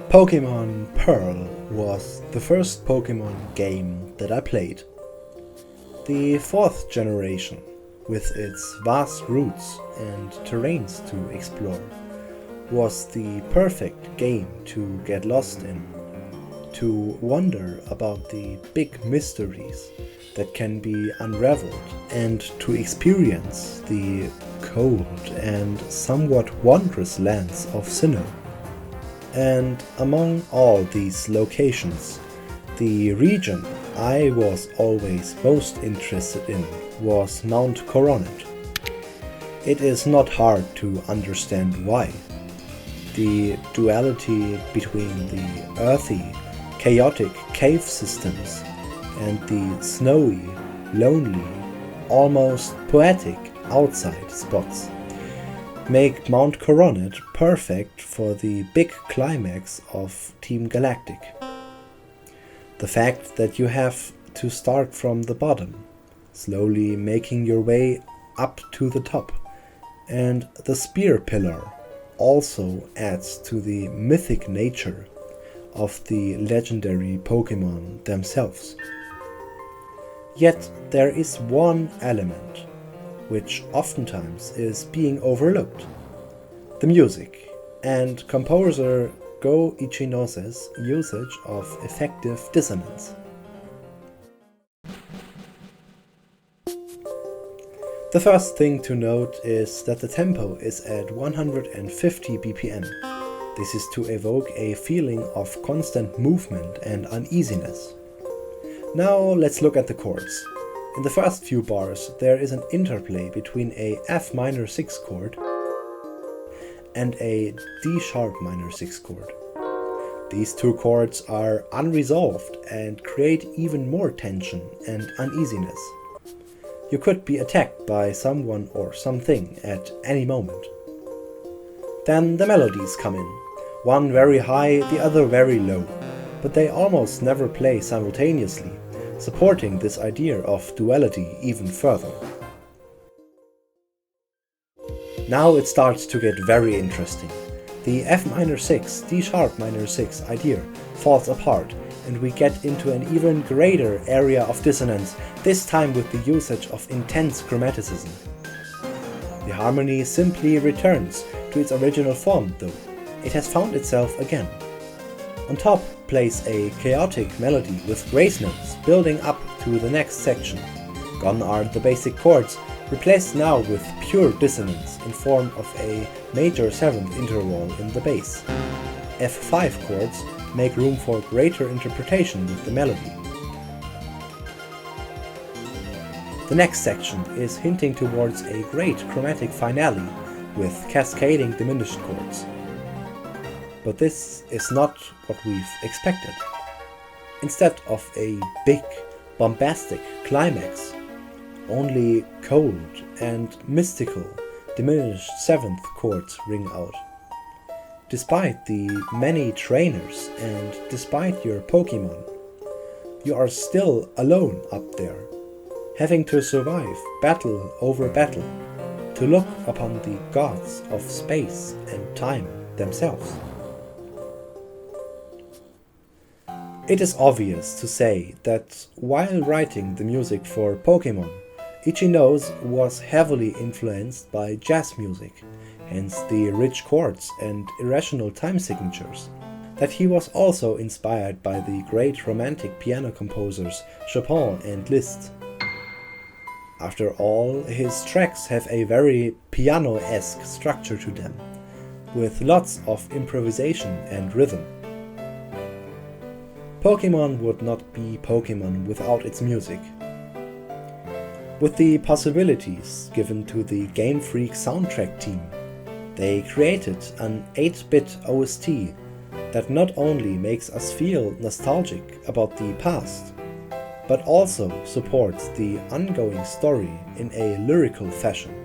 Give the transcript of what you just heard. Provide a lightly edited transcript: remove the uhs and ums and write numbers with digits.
Pokemon Pearl was the first Pokemon game that I played. The fourth generation, with its vast routes and terrains to explore, was the perfect game to get lost in, to wonder about the big mysteries that can be unraveled, and to experience the cold and somewhat wondrous lands of Sinnoh. And among all these locations, the region I was always most interested in was Mount Coronet. It is not hard to understand why. The duality between the earthy, chaotic cave systems and the snowy, lonely, almost poetic outside spots make Mount Coronet perfect for the big climax of Team Galactic. The fact that you have to start from the bottom, slowly making your way up to the top, and the spear pillar also adds to the mythic nature of the legendary Pokemon themselves. Yet there is one element which oftentimes is being overlooked: the music and composer Go Ichinose's usage of effective dissonance. The first thing to note is that the tempo is at 150 BPM. This is to evoke a feeling of constant movement and uneasiness. Now let's look at the chords. In the first few bars there is an interplay between a F minor 6 chord and a D sharp minor 6 chord. These two chords are unresolved and create even more tension and uneasiness. You could be attacked by someone or something at any moment. Then the melodies come in, one very high, the other very low, but they almost never play simultaneously, supporting this idea of duality even further. Now it starts to get very interesting. The F minor 6, D sharp minor 6 idea falls apart, and we get into an even greater area of dissonance, this time with the usage of intense chromaticism. The harmony simply returns to its original form though. It has found itself again. On top plays a chaotic melody with grace notes building up to the next section. Gone are the basic chords, replaced now with pure dissonance in form of a major 7th interval in the bass. F5 chords make room for greater interpretation with the melody. The next section is hinting towards a great chromatic finale with cascading diminished chords. But this is not what we've expected. Instead of a big, bombastic climax, only cold and mystical diminished 7th chords ring out. Despite the many trainers and despite your Pokemon, you are still alone up there, having to survive battle over battle, to look upon the gods of space and time themselves. It is obvious to say that while writing the music for Pokemon, Ichinose was heavily influenced by jazz music, hence the rich chords and irrational time signatures, that he was also inspired by the great romantic piano composers Chopin and Liszt. After all, his tracks have a very piano-esque structure to them, with lots of improvisation and rhythm. Pokemon would not be Pokemon without its music. With the possibilities given to the Game Freak soundtrack team, they created an 8-bit OST that not only makes us feel nostalgic about the past, but also supports the ongoing story in a lyrical fashion.